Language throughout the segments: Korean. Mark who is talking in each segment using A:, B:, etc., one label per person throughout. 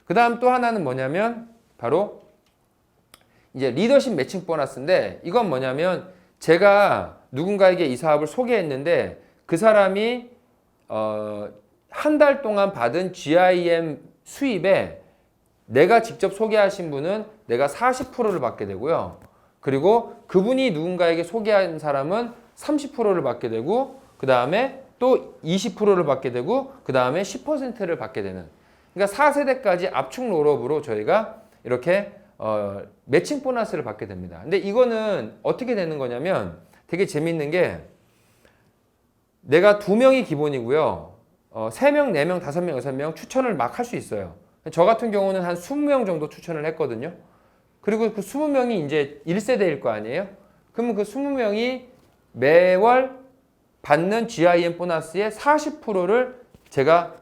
A: 그 다음 또 하나는 뭐냐면 바로 이제 리더십 매칭 보너스인데 이건 뭐냐면 제가 누군가에게 이 사업을 소개했는데 그 사람이 한 달 동안 받은 GIM 수입에 내가 직접 소개하신 분은 내가 40%를 받게 되고요. 그리고 그분이 누군가에게 소개한 사람은 30%를 받게 되고 그 다음에 또 20%를 받게 되고 그 다음에 10%를 받게 되는, 그러니까 4세대까지 압축 롤업으로 저희가 이렇게 매칭 보너스를 받게 됩니다. 근데 이거는 어떻게 되는 거냐면 되게 재밌는 게 내가 2명이 기본이고요. 3명, 4명, 5명, 6명 추천을 막 할 수 있어요. 저 같은 경우는 한 20명 정도 추천을 했거든요. 그리고 그 20명이 이제 1세대일 거 아니에요? 그러면 그 20명이 매월 받는 GIM 보너스의 40%를 제가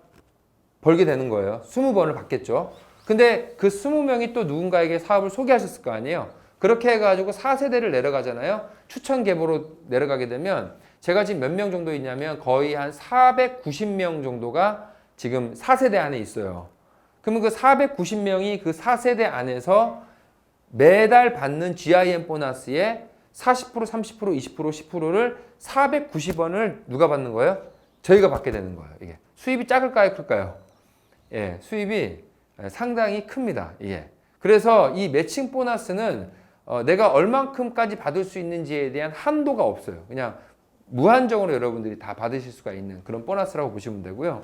A: 벌게 되는 거예요. 20번을 받겠죠. 근데 그 20명이 또 누군가에게 사업을 소개하셨을 거 아니에요. 그렇게 해가지고 4세대를 내려가잖아요. 추천 계보로 내려가게 되면 제가 지금 몇 명 정도 있냐면 거의 한 490명 정도가 지금 4세대 안에 있어요. 그러면 그 490명이 그 4세대 안에서 매달 받는 GIM 보너스의 40%, 30%, 20%, 10%를 490원을 누가 받는 거예요? 저희가 받게 되는 거예요. 이게 수입이 작을까요, 클까요? 예, 수입이 상당히 큽니다. 이게. 그래서 이 매칭 보너스는 내가 얼만큼까지 받을 수 있는지에 대한 한도가 없어요. 그냥 무한정으로 여러분들이 다 받으실 수가 있는 그런 보너스라고 보시면 되고요.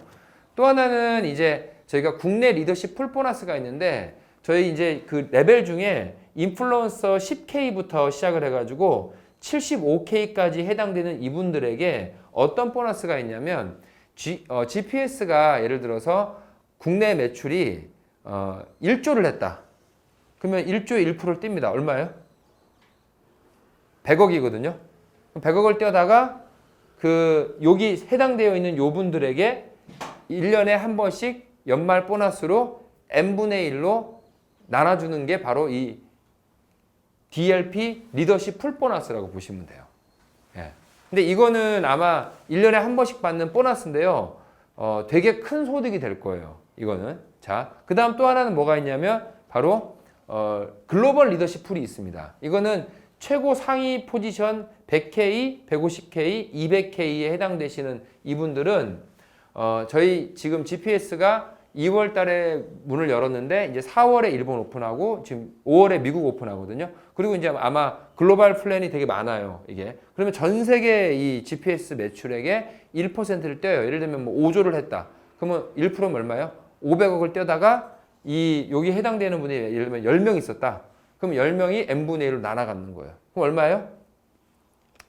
A: 또 하나는 이제 저희가 국내 리더십 풀 보너스가 있는데 저희 이제 그 레벨 중에 인플루언서 10K부터 시작을 해가지고 75K까지 해당되는 이분들에게 어떤 보너스가 있냐면 GPS가 예를 들어서 국내 매출이 1조를 했다. 그러면 1조에 1%를 띱니다. 얼마예요? 100억이거든요. 100억을 떼어다가 여기 해당되어 있는 요분들에게 1년에 한 번씩 연말 보너스로 n분의 1로 나눠주는 게 바로 이 DLP 리더십 풀 보너스라고 보시면 돼요. 예. 근데 이거는 아마 1년에 한 번씩 받는 보너스인데요. 되게 큰 소득이 될 거예요. 이거는. 자, 그 다음 또 하나는 뭐가 있냐면 바로 글로벌 리더십 풀이 있습니다. 이거는 최고 상위 포지션 100K, 150K, 200K에 해당되시는 이분들은 저희 지금 GPS가 2월 달에 문을 열었는데 이제 4월에 일본 오픈하고 지금 5월에 미국 오픈하거든요. 그리고 이제 아마 글로벌 플랜이 되게 많아요. 이게. 그러면 전 세계 이 GPS 매출액의 1%를 떼요. 예를 들면 뭐 5조를 했다. 그러면 1%면 얼마예요? 500억을 떼다가 여기 해당되는 분이 예를 들면 10명 있었다. 그럼 10명이 n분의 1로 나눠가는 거예요. 그럼 얼마예요?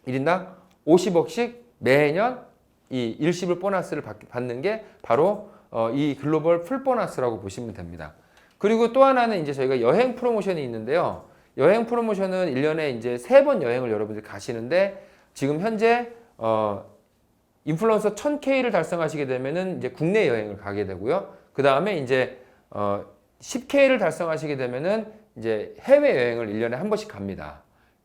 A: 1인당 50억씩 매년 이 일시불 보너스를 받는 게 바로 이 글로벌 풀 보너스라고 보시면 됩니다. 그리고 또 하나는 이제 저희가 여행 프로모션이 있는데요. 여행 프로모션은 1년에 이제 3번 여행을 여러분들 가시는데 지금 현재 인플루언서 1000K를 달성하시게 되면은 이제 국내 여행을 가게 되고요. 그 다음에 이제 10K를 달성하시게 되면은 이제 해외 여행을 1년에 한 번씩 갑니다.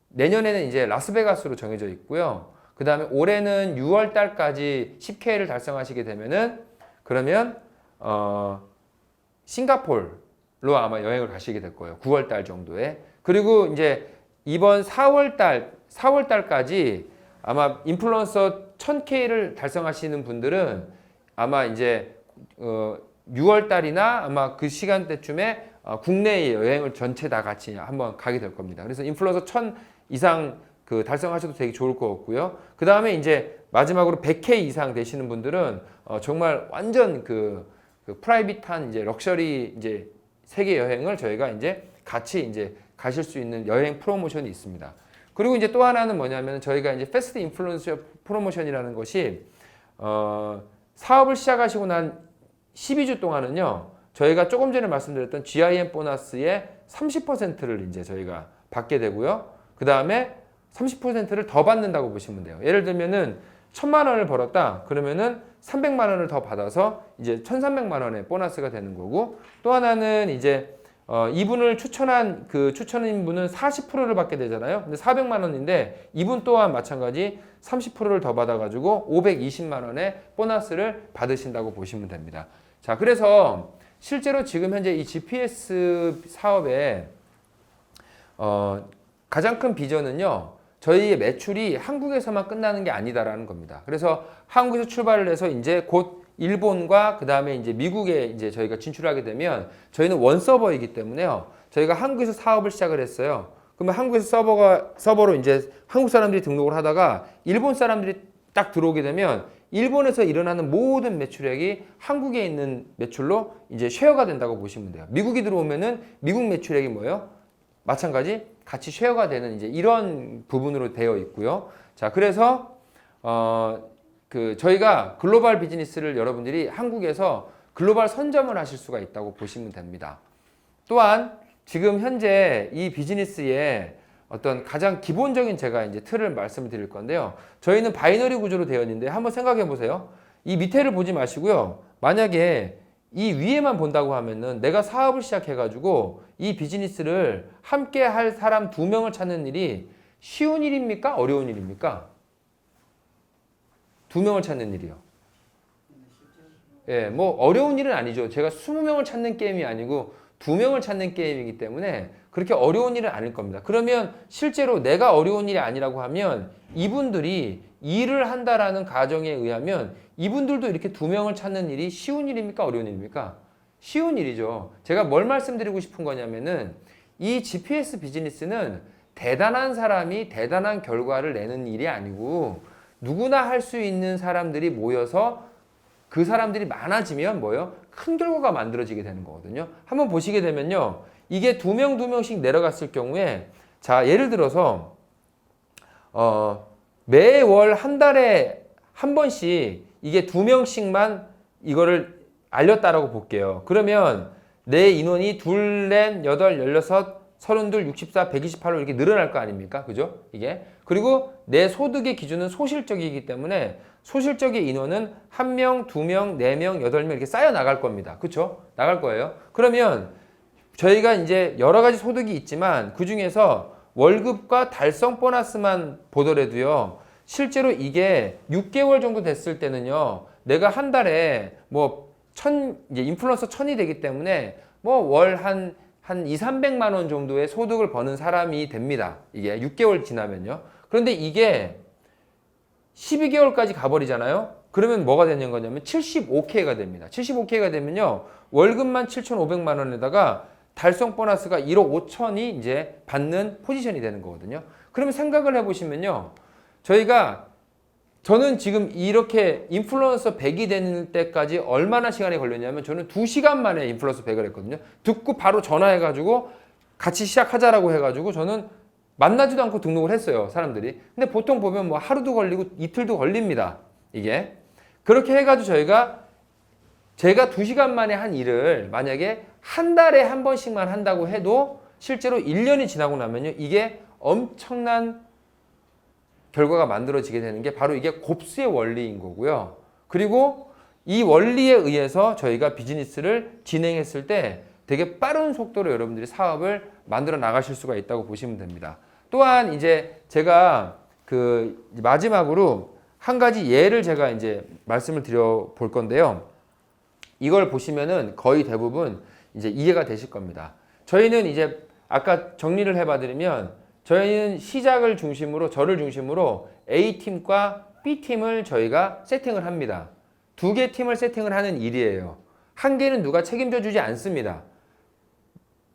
A: 내년에는 이제 라스베가스로 정해져 있고요. 그 다음에 올해는 6월 달까지 10K를 달성하시게 되면은 그러면 싱가포르로 아마 여행을 가시게 될 거예요. 9월 달 정도에. 그리고 이제 이번 4월 달까지 아마 인플루언서 1000K를 달성하시는 분들은 아마 이제 6월 달이나 아마 그 시간대쯤에 국내 여행을 전체 다 같이 한번 가게 될 겁니다. 그래서 인플루언서 1000 이상 달성하셔도 되게 좋을 것 같고요. 그 다음에 이제 마지막으로 100K 이상 되시는 분들은 정말 완전 프라이빗한 이제 럭셔리 이제 세계 여행을 저희가 이제 같이 이제 가실 수 있는 여행 프로모션이 있습니다. 그리고 이제 또 하나는 뭐냐면 저희가 이제 패스트 인플루언서 프로모션이라는 것이 사업을 시작하시고 난 12주 동안은요. 저희가 조금 전에 말씀드렸던 GIM 보너스의 30%를 이제 저희가 받게 되고요. 그 다음에 30%를 더 받는다고 보시면 돼요. 예를 들면은 1000만 원을 벌었다. 그러면은 300만 원을 더 받아서 이제 1300만 원의 보너스가 되는 거고, 또 하나는 이제 이분을 추천한 추천인 분은 40%를 받게 되잖아요. 근데 400만 원인데 이분 또한 마찬가지 30%를 더 받아가지고 520만 원의 보너스를 받으신다고 보시면 됩니다. 자, 그래서 실제로 지금 현재 이 GPS 사업의 가장 큰 비전은요, 저희의 매출이 한국에서만 끝나는 게 아니다라는 겁니다. 그래서 한국에서 출발을 해서 이제 곧 일본과 그 다음에 이제 미국에 이제 저희가 진출하게 되면 저희는 원 서버이기 때문에요. 저희가 한국에서 사업을 시작을 했어요. 그러면 한국에서 서버로 이제 한국 사람들이 등록을 하다가 일본 사람들이 딱 들어오게 되면 일본에서 일어나는 모든 매출액이 한국에 있는 매출로 이제 쉐어가 된다고 보시면 돼요. 미국이 들어오면은 미국 매출액이 뭐예요? 마찬가지 같이 쉐어가 되는 이제 이런 부분으로 되어 있고요. 자, 그래서 저희가 글로벌 비즈니스를 여러분들이 한국에서 글로벌 선점을 하실 수가 있다고 보시면 됩니다. 또한 지금 현재 이 비즈니스의 어떤 가장 기본적인 제가 이제 틀을 말씀을 드릴 건데요. 저희는 바이너리 구조로 되어 있는데 한번 생각해 보세요. 이 밑에를 보지 마시고요. 만약에 이 위에만 본다고 하면은 내가 사업을 시작해 가지고 이 비즈니스를 함께 할 사람 2명을 찾는 일이 쉬운 일입니까? 어려운 일입니까? 2명을 찾는 일이요. 예, 뭐 어려운 일은 아니죠. 제가 20명을 찾는 게임이 아니고 2명을 찾는 게임이기 때문에 그렇게 어려운 일은 아닐 겁니다. 그러면 실제로 내가 어려운 일이 아니라고 하면 이분들이 일을 한다라는 가정에 의하면 이분들도 이렇게 2명을 찾는 일이 쉬운 일입니까? 어려운 일입니까? 쉬운 일이죠. 제가 뭘 말씀드리고 싶은 거냐면은 이 GPS 비즈니스는 대단한 사람이 대단한 결과를 내는 일이 아니고 누구나 할 수 있는 사람들이 모여서 그 사람들이 많아지면 뭐예요? 큰 결과가 만들어지게 되는 거거든요. 한번 보시게 되면요. 이게 2명씩 내려갔을 경우에 자, 예를 들어서 매월 한 달에 한 번씩 이게 2명씩만 이거를 알렸다라고 볼게요. 그러면 내 인원이 2, 4, 8, 16, 32, 64, 128로 이렇게 늘어날 거 아닙니까? 그죠? 이게. 그리고 내 소득의 기준은 소실적이기 때문에 소실적의 인원은 1명, 2명, 4명, 8명 이렇게 쌓여 나갈 겁니다. 그쵸? 나갈 거예요. 그러면 저희가 이제 여러 가지 소득이 있지만 그 중에서 월급과 달성 보너스만 보더라도요. 실제로 이게 6개월 정도 됐을 때는요. 내가 한 달에 뭐 이제 인플루언서 1000이 되기 때문에 뭐 월 한 2, 300만 원 정도의 소득을 버는 사람이 됩니다. 이게 6개월 지나면요. 그런데 이게 12개월까지 가버리잖아요. 그러면 뭐가 되는 거냐면 75K가 됩니다. 75K가 되면요. 월급만 7,500만 원에다가 달성 보너스가 1억 5천이 이제 받는 포지션이 되는 거거든요. 그러면 생각을 해보시면요. 저는 지금 이렇게 인플루언서 100이 되는 때까지 얼마나 시간이 걸렸냐면 저는 2시간 만에 인플루언서 100을 했거든요. 듣고 바로 전화해가지고 같이 시작하자라고 해가지고 저는 만나지도 않고 등록을 했어요. 사람들이. 근데 보통 보면 뭐 하루도 걸리고 이틀도 걸립니다. 이게. 그렇게 해가지고 제가 2시간 만에 한 일을 만약에 한 달에 한 번씩만 한다고 해도 실제로 1년이 지나고 나면요. 이게 엄청난 결과가 만들어지게 되는 게 바로 이게 곱수의 원리인 거고요. 그리고 이 원리에 의해서 저희가 비즈니스를 진행했을 때 되게 빠른 속도로 여러분들이 사업을 만들어 나가실 수가 있다고 보시면 됩니다. 또한 이제 제가 마지막으로 한 가지 예를 제가 이제 말씀을 드려 볼 건데요. 이걸 보시면은 거의 대부분 이제 이해가 되실 겁니다. 저희는 이제 아까 정리를 해봐드리면 저희는 시작을 중심으로 저를 중심으로 A팀과 B팀을 저희가 세팅을 합니다. 2개 팀을 세팅을 하는 일이에요. 한 개는 누가 책임져 주지 않습니다.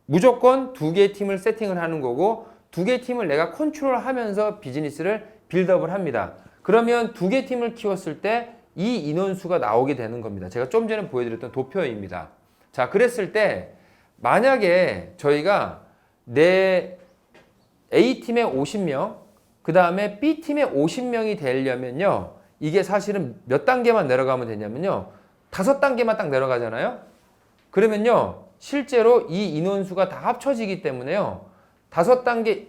A: 무조건 2개 팀을 세팅을 하는 거고 2개 팀을 내가 컨트롤하면서 비즈니스를 빌드업을 합니다. 그러면 2개 팀을 키웠을 때 이 인원수가 나오게 되는 겁니다. 제가 좀 전에 보여드렸던 도표입니다. 자, 그랬을 때 만약에 저희가 내 A팀에 50명, 그 다음에 B팀에 50명이 되려면요. 이게 사실은 몇 단계만 내려가면 되냐면요. 5단계만 딱 내려가잖아요. 그러면요. 실제로 이 인원수가 다 합쳐지기 때문에요. 5단계,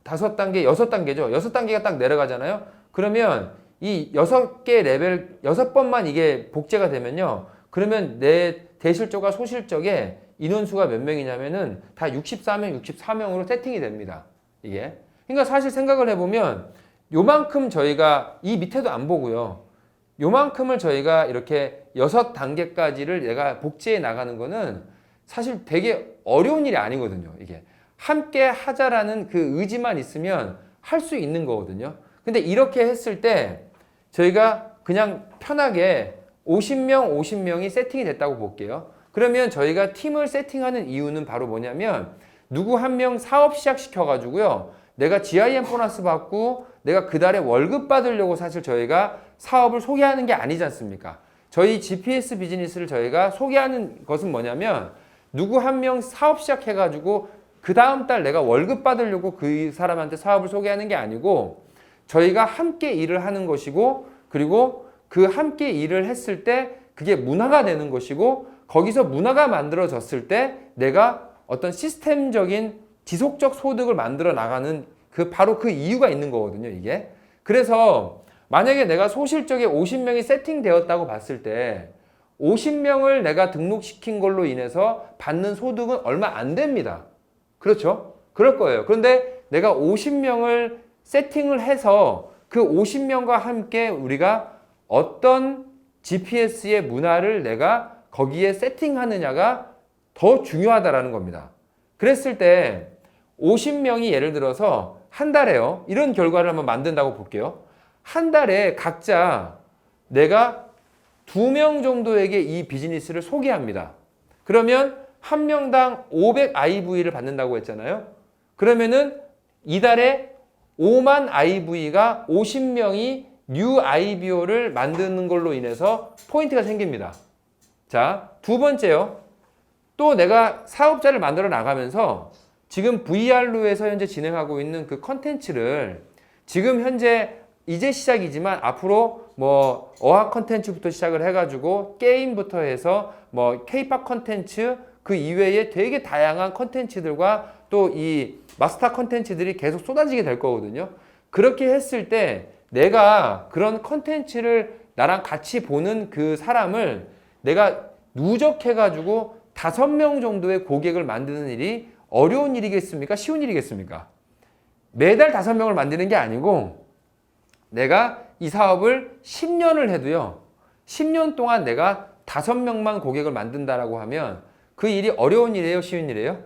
A: 6단계죠. 6단계가 딱 내려가잖아요. 그러면 이 6개 레벨, 6번만 이게 복제가 되면요. 그러면 내 대실적과 소실적의 인원수가 몇 명이냐면은 다 64명으로 세팅이 됩니다. 이게. 그러니까 사실 생각을 해보면 요만큼 저희가 이 밑에도 안 보고요. 요만큼을 저희가 이렇게 6단계까지를 내가 복제해 나가는 거는 사실 되게 어려운 일이 아니거든요. 이게 함께 하자라는 그 의지만 있으면 할 수 있는 거거든요. 근데 이렇게 했을 때 저희가 그냥 편하게 50명이 세팅이 됐다고 볼게요. 그러면 저희가 팀을 세팅하는 이유는 바로 뭐냐면 누구 한 명 사업 시작시켜 가지고요. 내가 GIM 보너스 받고 내가 그 달에 월급 받으려고 사실 저희가 사업을 소개하는 게 아니지 않습니까? 저희 GPS 비즈니스를 저희가 소개하는 것은 뭐냐면 누구 한 명 사업 시작해 가지고 그 다음 달 내가 월급 받으려고 그 사람한테 사업을 소개하는 게 아니고 저희가 함께 일을 하는 것이고 그리고 그 함께 일을 했을 때 그게 문화가 되는 것이고 거기서 문화가 만들어졌을 때 내가 어떤 시스템적인 지속적 소득을 만들어 나가는 바로 그 이유가 있는 거거든요, 이게. 그래서 만약에 내가 소실적에 50명이 세팅되었다고 봤을 때 50명을 내가 등록시킨 걸로 인해서 받는 소득은 얼마 안 됩니다. 그렇죠? 그럴 거예요. 그런데 내가 50명을 세팅을 해서 그 50명과 함께 우리가 어떤 GPS의 문화를 내가 거기에 세팅하느냐가 더 중요하다라는 겁니다. 그랬을 때 50명이 예를 들어서 한 달에요. 이런 결과를 한번 만든다고 볼게요. 한 달에 각자 내가 2명 정도에게 이 비즈니스를 소개합니다. 그러면 한 명당 500 IV를 받는다고 했잖아요. 그러면은 이달에 5만 IV가 50명이 뉴 IBO를 만드는 걸로 인해서 포인트가 생깁니다. 자, 두 번째요. 또 내가 사업자를 만들어 나가면서 지금 VR로에서 현재 진행하고 있는 그 컨텐츠를 지금 현재 이제 시작이지만 앞으로 뭐 어학 컨텐츠부터 시작을 해가지고 게임부터 해서 뭐 K-팝 컨텐츠 그 이외에 되게 다양한 컨텐츠들과 또 이 마스터 컨텐츠들이 계속 쏟아지게 될 거거든요. 그렇게 했을 때 내가 그런 컨텐츠를 나랑 같이 보는 그 사람을 내가 누적해가지고 5명 정도의 고객을 만드는 일이 어려운 일이겠습니까? 쉬운 일이겠습니까? 매달 5명을 만드는 게 아니고 내가 이 사업을 10년을 해도요. 10년 동안 내가 5명만 고객을 만든다라고 하면 그 일이 어려운 일이에요? 쉬운 일이에요?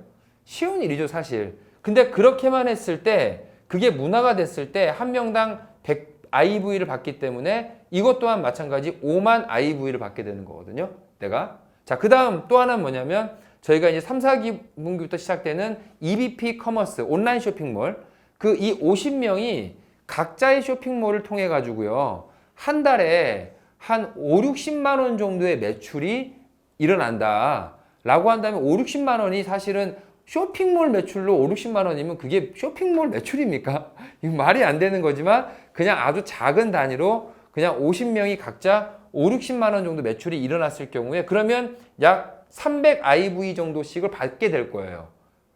A: 쉬운 일이죠, 사실. 근데 그렇게만 했을 때 그게 문화가 됐을 때 한 명당 100 IV를 받기 때문에 이것 또한 마찬가지 5만 IV를 받게 되는 거거든요. 내가. 자, 그 다음 또 하나는 뭐냐면 저희가 이제 3, 4기분기부터 시작되는 EBP 커머스 온라인 쇼핑몰 그 이 50명이 각자의 쇼핑몰을 통해 가지고요. 한 달에 한 5, 60만 원 정도의 매출이 일어난다. 라고 한다면 5, 60만 원이 사실은 쇼핑몰 매출로 5, 60만 원이면 그게 쇼핑몰 매출입니까? 이거 말이 안 되는 거지만 그냥 아주 작은 단위로 그냥 50명이 각자 5, 60만 원 정도 매출이 일어났을 경우에 그러면 약 300 IV 정도씩을 받게 될 거예요.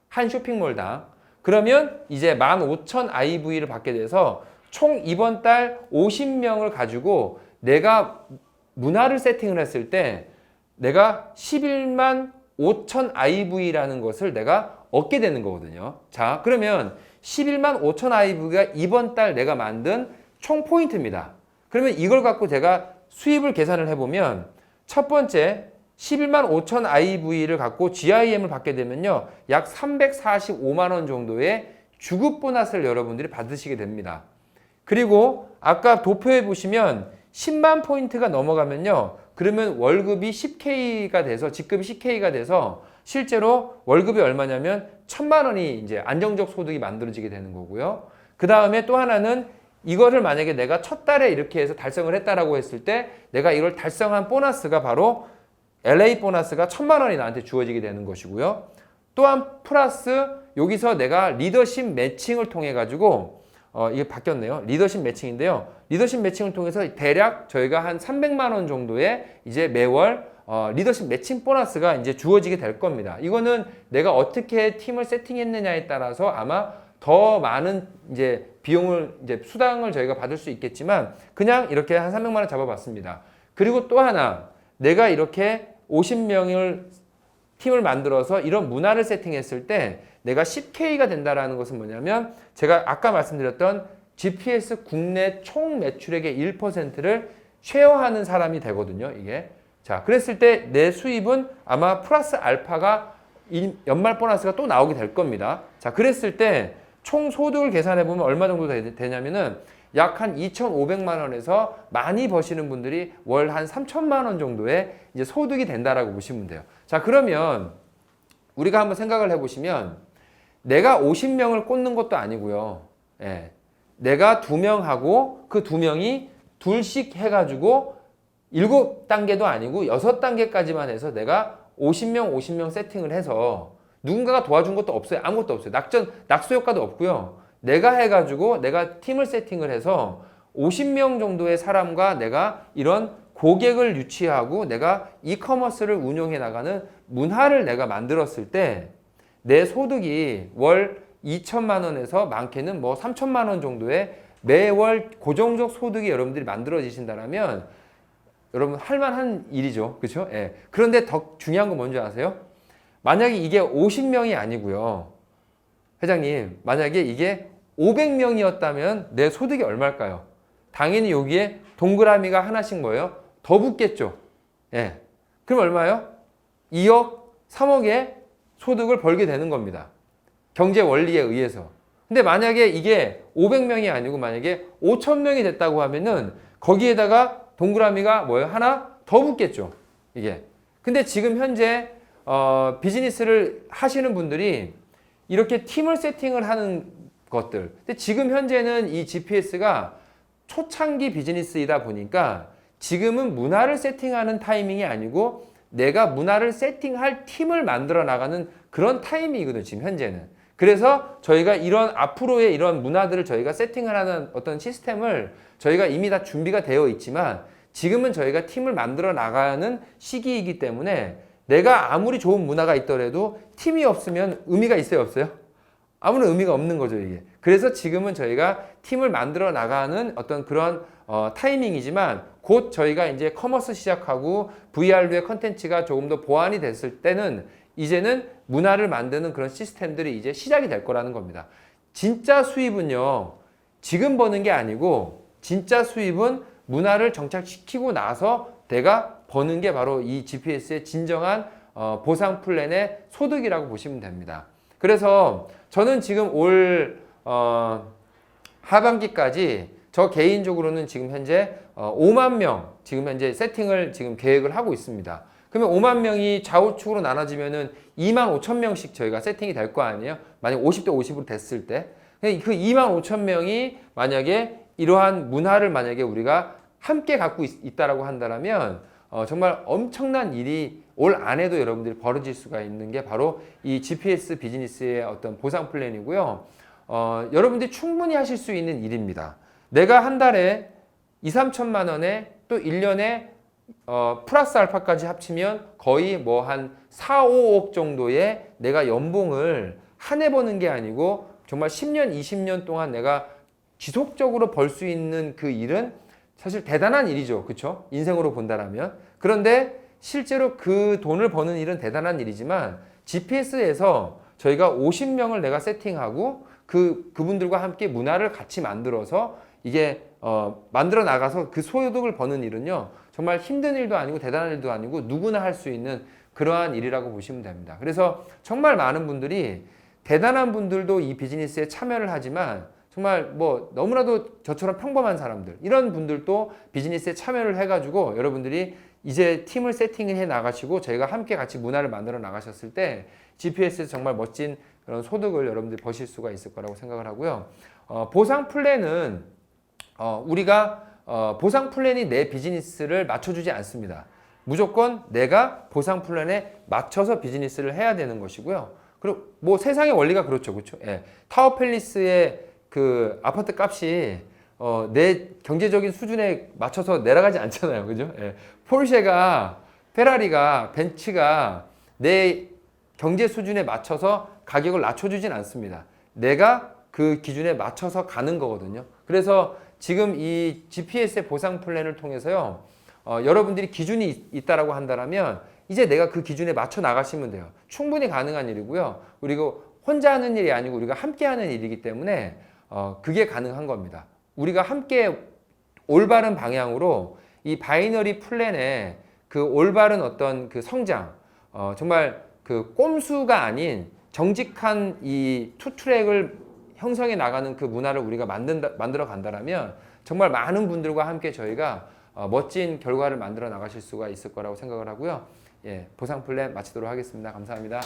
A: 한 쇼핑몰당. 그러면 이제 15,000 IV를 받게 돼서 총 이번 달 50명을 가지고 내가 문화를 세팅을 했을 때 내가 11만 5천 IV라는 것을 내가 얻게 되는 거거든요. 자, 그러면 11만 5천 IV가 이번 달 내가 만든 총 포인트입니다. 그러면 이걸 갖고 제가 수입을 계산을 해보면 첫 번째 11만 5천 IV를 갖고 GIM을 받게 되면요. 약 345만 원 정도의 주급 보너스를 여러분들이 받으시게 됩니다. 그리고 아까 도표에 보시면 10만 포인트가 넘어가면요. 그러면 월급이 10K가 돼서 직급이 10K가 돼서 실제로 월급이 얼마냐면 1,000만 원이 이제 안정적 소득이 만들어지게 되는 거고요. 그 다음에 또 하나는 이거를 만약에 내가 첫 달에 이렇게 해서 달성을 했다라고 했을 때 내가 이걸 달성한 보너스가 바로 LA 보너스가 1,000만 원이 나한테 주어지게 되는 것이고요. 또한 플러스 여기서 내가 리더십 매칭을 통해 가지고 이게 바뀌었네요. 리더십 매칭인데요. 리더십 매칭을 통해서 대략 저희가 한 300만 원 정도의 이제 매월 리더십 매칭 보너스가 이제 주어지게 될 겁니다. 이거는 내가 어떻게 팀을 세팅했느냐에 따라서 아마 더 많은 이제 비용을 이제 수당을 저희가 받을 수 있겠지만 그냥 이렇게 한 300만 원 잡아봤습니다. 그리고 또 하나 내가 이렇게 50명을 팀을 만들어서 이런 문화를 세팅했을 때 내가 10K가 된다라는 것은 뭐냐면 제가 아까 말씀드렸던 GPS 국내 총 매출액의 1%를 쉐어하는 사람이 되거든요, 이게. 자, 그랬을 때 내 수입은 아마 플러스 알파가 연말 보너스가 또 나오게 될 겁니다. 자, 그랬을 때 총 소득을 계산해 보면 얼마 정도 되냐면은 약 한 2,500만 원에서 많이 버시는 분들이 월 한 3천만 원 정도의 이제 소득이 된다라고 보시면 돼요. 자, 그러면 우리가 한번 생각을 해보시면 내가 50명을 꽂는 것도 아니고요. 예. 내가 2명하고 그 2명이 둘씩 해가지고 7단계도 아니고 6단계까지만 해서 내가 50명 세팅을 해서 누군가가 도와준 것도 없어요. 아무것도 없어요. 낙수 효과도 없고요. 내가 해가지고 내가 팀을 세팅을 해서 50명 정도의 사람과 내가 이런 고객을 유치하고 내가 이커머스를 운영해 나가는 문화를 내가 만들었을 때 내 소득이 월 2천만 원에서 많게는 뭐 3천만 원 정도의 매월 고정적 소득이 여러분들이 만들어지신다면 여러분 할만한 일이죠. 그렇죠? 예. 그런데 더 중요한 건 뭔지 아세요? 만약에 이게 50명이 아니고요. 회장님, 만약에 이게 500명이었다면 내 소득이 얼마일까요? 당연히 여기에 동그라미가 하나씩 뭐예요? 더 붙겠죠. 예. 그럼 얼마요? 2억, 3억의 소득을 벌게 되는 겁니다. 경제 원리에 의해서. 근데 만약에 이게 500명이 아니고 만약에 5,000명이 됐다고 하면은 거기에다가 동그라미가 뭐예요? 하나 더 붙겠죠. 이게. 근데 지금 현재 비즈니스를 하시는 분들이 이렇게 팀을 세팅을 하는 것들. 근데 지금 현재는 이 GPS가 초창기 비즈니스이다 보니까 지금은 문화를 세팅하는 타이밍이 아니고 내가 문화를 세팅할 팀을 만들어 나가는 그런 타이밍이거든요. 지금 현재는. 그래서 저희가 이런 앞으로의 이런 문화들을 저희가 세팅을 하는 어떤 시스템을 저희가 이미 다 준비가 되어 있지만 지금은 저희가 팀을 만들어 나가는 시기이기 때문에 내가 아무리 좋은 문화가 있더라도 팀이 없으면 의미가 있어요, 없어요? 아무런 의미가 없는 거죠, 이게. 그래서 지금은 저희가 팀을 만들어 나가는 어떤 그런 타이밍이지만 곧 저희가 이제 커머스 시작하고 VR류의 컨텐츠가 조금 더 보완이 됐을 때는 이제는 문화를 만드는 그런 시스템들이 이제 시작이 될 거라는 겁니다. 진짜 수입은요, 지금 버는 게 아니고 진짜 수입은 문화를 정착시키고 나서 내가 버는 게 바로 이 GPS의 진정한 보상 플랜의 소득이라고 보시면 됩니다. 그래서 저는 지금 올 하반기까지 저 개인적으로는 지금 현재 5만 명 지금 현재 세팅을 지금 계획을 하고 있습니다. 그러면 5만 명이 좌우측으로 나눠지면은 2만 5천 명씩 저희가 세팅이 될 거 아니에요? 만약 50대 50으로 됐을 때. 그 2만 5천 명이 만약에 이러한 문화를 만약에 우리가 함께 갖고 있다라고 한다면 정말 엄청난 일이 올 안에도 여러분들이 벌어질 수가 있는 게 바로 이 GPS 비즈니스의 어떤 보상 플랜이고요. 여러분들이 충분히 하실 수 있는 일입니다. 내가 한 달에 2, 3천만 원에 또 1년에 플러스 알파까지 합치면 거의 뭐 한 4, 5억 정도의 내가 연봉을 한 해 버는 게 아니고 정말 10년, 20년 동안 내가 지속적으로 벌 수 있는 그 일은 사실 대단한 일이죠. 그렇죠? 인생으로 본다라면. 그런데 실제로 그 돈을 버는 일은 대단한 일이지만 GPS에서 저희가 50명을 내가 세팅하고 그분들과 함께 문화를 같이 만들어서 이게 만들어 나가서 그 소득을 버는 일은요. 정말 힘든 일도 아니고 대단한 일도 아니고 누구나 할 수 있는 그러한 일이라고 보시면 됩니다. 그래서 정말 많은 분들이 대단한 분들도 이 비즈니스에 참여를 하지만 정말 뭐 너무나도 저처럼 평범한 사람들 이런 분들도 비즈니스에 참여를 해가지고 여러분들이 이제 팀을 세팅해 나가시고 저희가 함께 같이 문화를 만들어 나가셨을 때 GPS에서 정말 멋진 그런 소득을 여러분들이 버실 수가 있을 거라고 생각을 하고요. 보상 플랜은 우리가 보상 플랜이 내 비즈니스를 맞춰주지 않습니다. 무조건 내가 보상 플랜에 맞춰서 비즈니스를 해야 되는 것이고요. 그리고 뭐 세상의 원리가 그렇죠, 그렇죠? 예. 타워 팰리스의 그 아파트 값이 내 경제적인 수준에 맞춰서 내려가지 않잖아요, 그죠? 예. 포르쉐가, 페라리가, 벤츠가 내 경제 수준에 맞춰서 가격을 낮춰주진 않습니다. 내가 그 기준에 맞춰서 가는 거거든요. 그래서 지금 이 GPS의 보상 플랜을 통해서요, 여러분들이 기준이 있다라고 한다면 이제 내가 그 기준에 맞춰 나가시면 돼요. 충분히 가능한 일이고요. 그리고 혼자 하는 일이 아니고 우리가 함께 하는 일이기 때문에 그게 가능한 겁니다. 우리가 함께 올바른 방향으로 이 바이너리 플랜의 그 올바른 어떤 그 성장, 정말 그 꼼수가 아닌 정직한 이 투트랙을 형성해 나가는 그 문화를 우리가 만들어 간다라면 정말 많은 분들과 함께 저희가 멋진 결과를 만들어 나가실 수가 있을 거라고 생각을 하고요. 예, 보상 플랜 마치도록 하겠습니다. 감사합니다.